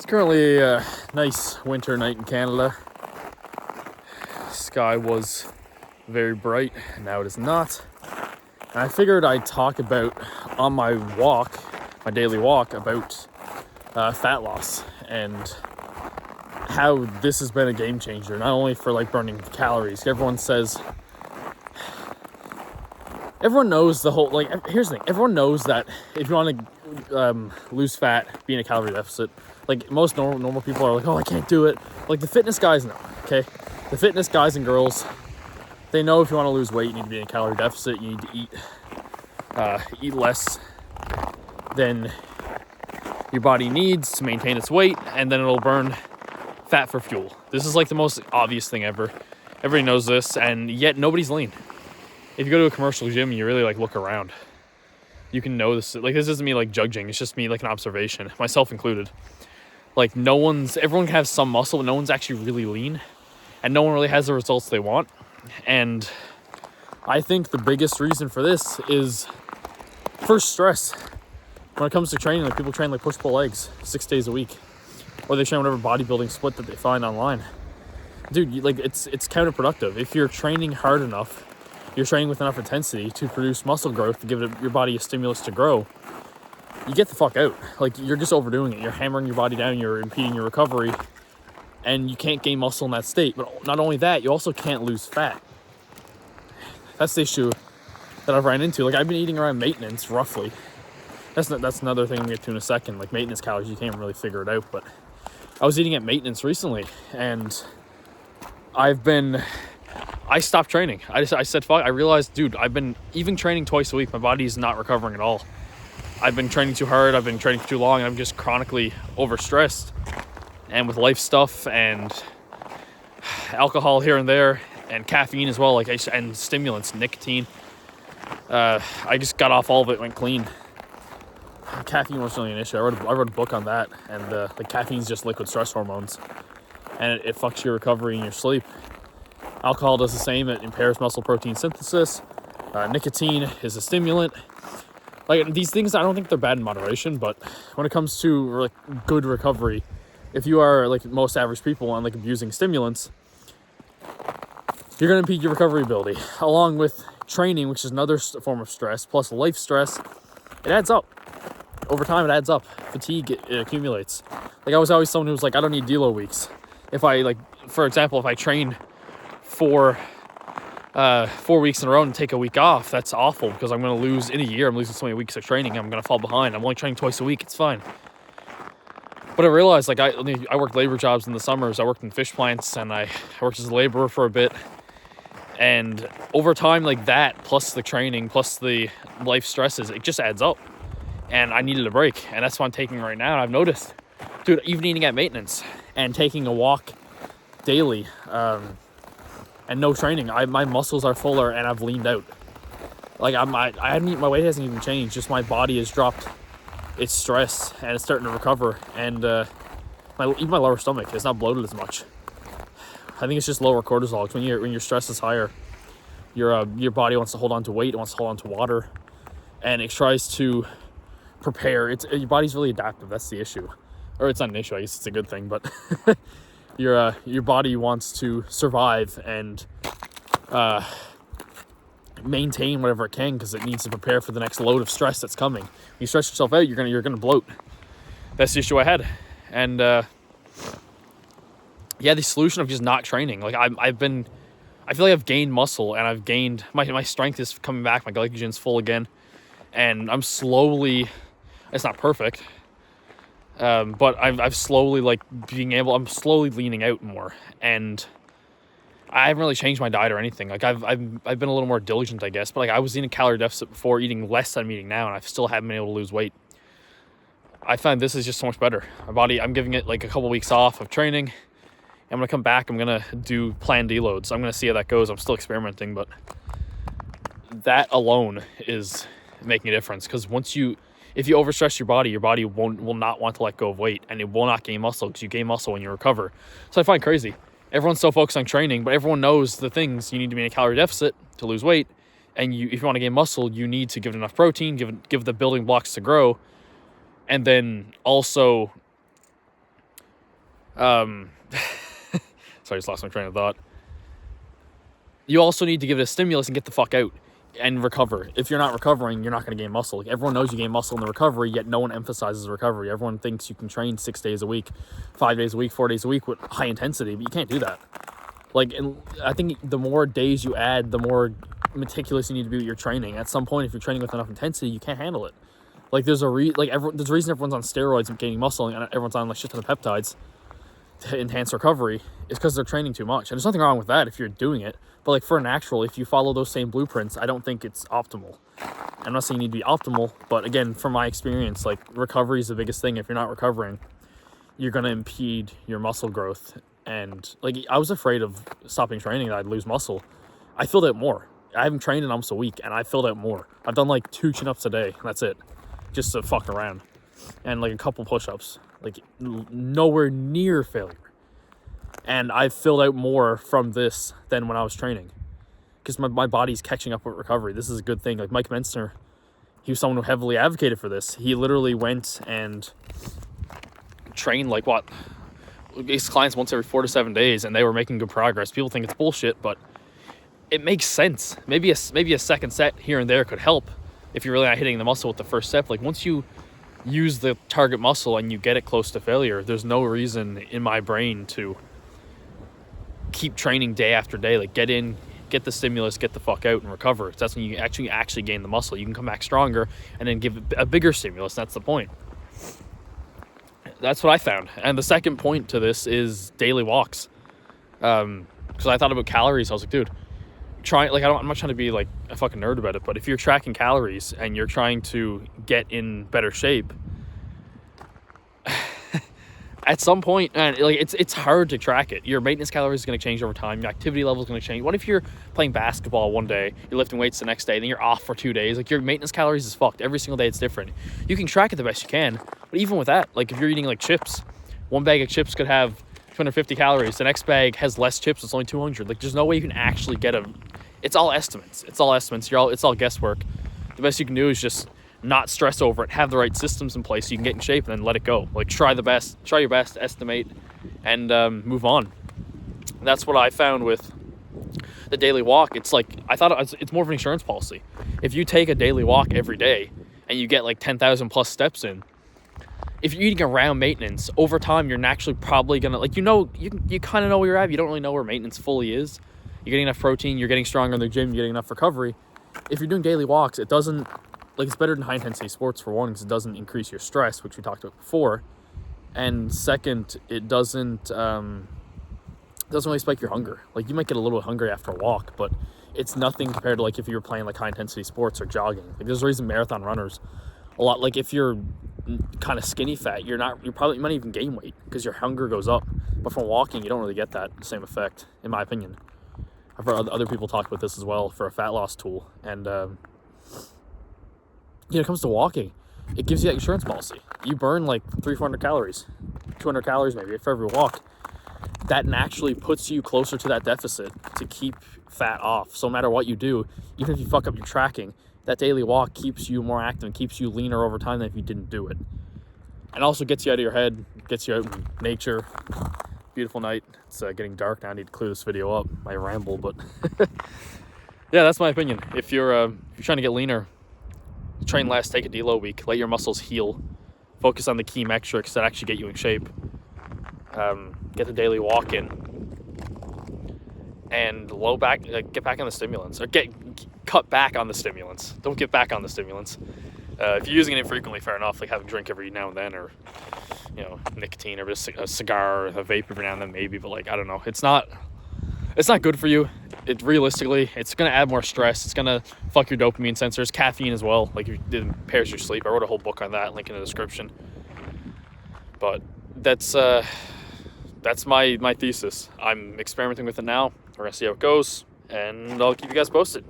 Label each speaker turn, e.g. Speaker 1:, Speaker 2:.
Speaker 1: It's currently a nice winter night in Canada. Sky was very bright, now it is not. And I figured I'd talk about, on my walk, my daily walk, about fat loss and how this has been a game changer, not only for like burning calories. Everyone knows the whole, like, here's the thing, everyone knows that if you want to lose fat, be in a calorie deficit, like most normal people are like, oh, I can't do it. Like the fitness guys know, okay? The fitness guys and girls, they know if you want to lose weight, you need to be in a calorie deficit. You need to eat less than your body needs to maintain its weight, and then it'll burn fat for fuel. This is like the most obvious thing ever. Everybody knows this, and yet nobody's lean. If you go to a commercial gym and you really like look around, you can know this. Like, this isn't me like judging, it's just me like an observation, myself included. Like, everyone has some muscle, but no one's actually really lean, and no one really has the results they want. And I think the biggest reason for this is first stress. When it comes to training, like people train like push-pull legs 6 days a week, or they train whatever bodybuilding split that they find online. Dude, it's counterproductive. If you're training hard enough, you're training with enough intensity to produce muscle growth, to give your body a stimulus to grow, you get the fuck out. Like, you're just overdoing it. You're hammering your body down, you're impeding your recovery, and you can't gain muscle in that state. But not only that, you also can't lose fat. That's the issue that I've ran into. Like, I've been eating around maintenance, roughly. That's another thing I'm going to get to in a second. Like, maintenance calories, you can't really figure it out. But I was eating at maintenance recently, and I stopped training. I said, fuck. I realized, dude, I've been even training twice a week. My body's not recovering at all. I've been training too hard. I've been training for too long. And I'm just chronically overstressed. And with life stuff and alcohol here and there, and caffeine as well, and stimulants, nicotine. I just got off all of it, went clean. Caffeine wasn't really an issue. I wrote a book on that, and like, caffeine's just liquid stress hormones, and it fucks your recovery and your sleep. Alcohol does the same. It impairs muscle protein synthesis. Nicotine is a stimulant. Like, these things, I don't think they're bad in moderation, but when it comes to like good recovery, if you are like most average people and like abusing stimulants, you're going to impede your recovery ability. Along with training, which is another form of stress, plus life stress, it adds up. Over time, it adds up. Fatigue, it accumulates. Like, I was always someone who was like, I don't need deload weeks. If I, like, for example, if I train for 4 weeks in a row and take a week off, that's awful, because I'm going to lose, in a year, I'm losing so many weeks of training, I'm going to fall behind. I'm only training twice a week, it's fine. But I realized, like, I worked labor jobs in the summers. I worked in fish plants, and I worked as a laborer for a bit. And over time, like that, plus the training, plus the life stresses, it just adds up. And I needed a break, and that's what I'm taking right now. And I've noticed, dude, even eating at maintenance and taking a walk daily, and no training, my muscles are fuller, and I've leaned out. Like, my weight hasn't even changed. Just my body has dropped its stress, and it's starting to recover. And even my lower stomach is not bloated as much. I think it's just lower cortisol. It's when your stress is higher, your body wants to hold on to weight, it wants to hold on to water, and it tries to prepare. Your body's really adaptive. That's the issue, or it's not an issue. I guess it's a good thing. But your body wants to survive and maintain whatever it can, because it needs to prepare for the next load of stress that's coming. When you stress yourself out, you're gonna bloat. That's the issue I had, and the solution of just not training. Like, I feel like I've gained muscle, and I've gained, my strength is coming back, my glycogen's full again, and I'm slowly, it's not perfect, but I've slowly, like, I'm slowly leaning out more, and I haven't really changed my diet or anything. Like, I've been a little more diligent, I guess, but like, I was eating a calorie deficit before, eating less than I'm eating now, and I still haven't been able to lose weight. I find this is just so much better. My body, I'm giving it like a couple weeks off of training. I'm going to come back, I'm going to do planned deloads. I'm going to see how that goes. I'm still experimenting, but that alone is making a difference, because if you overstress your body will not want to let go of weight, and it will not gain muscle, because you gain muscle when you recover. So I find crazy. Everyone's so focused on training, but everyone knows the things. You need to be in a calorie deficit to lose weight, and if you want to gain muscle, you need to give it enough protein, give the building blocks to grow, and then also Sorry, I just lost my train of thought. You also need to give it a stimulus and get the fuck out and recover. If you're not recovering, you're not going to gain muscle. Like, everyone knows you gain muscle in the recovery, yet no one emphasizes recovery. Everyone thinks you can train 6 days a week, 5 days a week, 4 days a week with high intensity, but you can't do that. Like, and I think the more days you add, the more meticulous you need to be with your training. At some point, if you're training with enough intensity, you can't handle it. Like, there's a reason everyone's on steroids and gaining muscle, and everyone's on like shit ton of peptides to enhance recovery, is because they're training too much. And there's nothing wrong with that if you're doing it. But like, for a natural, if you follow those same blueprints, I don't think it's optimal. I'm not saying you need to be optimal, but again, from my experience, like, recovery is the biggest thing. If you're not recovering, you're going to impede your muscle growth. And like, I was afraid of stopping training that I'd lose muscle. I filled out more. I haven't trained in almost a week, and I filled out more. I've done like 2 chin-ups a day, and that's it, just to fuck around, and like a couple push-ups, like nowhere near failure. And I've filled out more from this than when I was training, because my body's catching up with recovery. This is a good thing. Like, Mike Mentzner, he was someone who heavily advocated for this. He literally went and trained like his clients once every 4 to 7 days, and they were making good progress. People think it's bullshit, but it makes sense. Maybe a second set here and there could help if you're really not hitting the muscle with the first step. Like, once you use the target muscle and you get it close to failure, there's no reason in my brain to keep training day after day. Like, get in, get the stimulus, get the fuck out, and recover. That's when you actually gain the muscle. You can come back stronger and then give a bigger stimulus. That's the point. That's what I found. And the second point to this is daily walks. Because I thought about calories. I was like, dude, I'm not trying to be like a fucking nerd about it, but if you're tracking calories and you're trying to get in better shape, at some point, and like, it's hard to track it. Your maintenance calories is going to change over time. Your activity level is going to change. What if you're playing basketball one day, you're lifting weights the next day, then you're off for 2 days? Like, your maintenance calories is fucked. Every single day it's different. You can track it the best you can, but even with that, like, if you're eating like chips, one bag of chips could have 250 calories. The next bag has less chips. It's only 200. Like, there's no way you can actually get it's all estimates. It's all guesswork. The best you can do is just not stress over it, have the right systems in place so you can get in shape, and then let it go. Like, try your best, estimate, and move on. That's what I found with the daily walk. It's like, I thought it's more of an insurance policy. If you take a daily walk every day and you get like 10,000 plus steps in, if you're eating around maintenance, over time, you're naturally probably gonna, like, you kind of know where you're at. You don't really know where maintenance fully is. You're getting enough protein, you're getting stronger in the gym, you're getting enough recovery. If you're doing daily walks, it doesn't, like, it's better than high intensity sports, for one, because it doesn't increase your stress, which we talked about before. And second, it doesn't really spike your hunger. Like, you might get a little hungry after a walk, but it's nothing compared to like if you were playing like high intensity sports or jogging. Like, there's a reason marathon runners, a lot, like, if you're kind of skinny fat, you might even gain weight because your hunger goes up. But from walking, you don't really get that same effect, in my opinion. I've heard other people talk about this as well for a fat loss tool. And when it comes to walking, it gives you that insurance policy. You burn like 300-400 calories, 200 calories maybe for every walk. That naturally puts you closer to that deficit to keep fat off. So no matter what you do, even if you fuck up your tracking, that daily walk keeps you more active and keeps you leaner over time than if you didn't do it. And also gets you out of your head, gets you out in nature. Beautiful night. It's getting dark now. I need to clear this video up. I ramble, but yeah, that's my opinion. If you're trying to get leaner, train less, take a deload week, let your muscles heal, focus on the key metrics that actually get you in shape. Get the daily walk in, and get back on the stimulants, or cut back on the stimulants. Don't get back on the stimulants. If you're using it infrequently, fair enough, like having a drink every now and then, or nicotine, or just a cigar, or a vape every now and then maybe, but like, I don't know, it's not good for you. Realistically, it's gonna add more stress. It's gonna fuck your dopamine sensors, caffeine as well. Like, it impairs your sleep. I wrote a whole book on that, link in the description. But that's my thesis. I'm experimenting with it now. We're gonna see how it goes, and I'll keep you guys posted.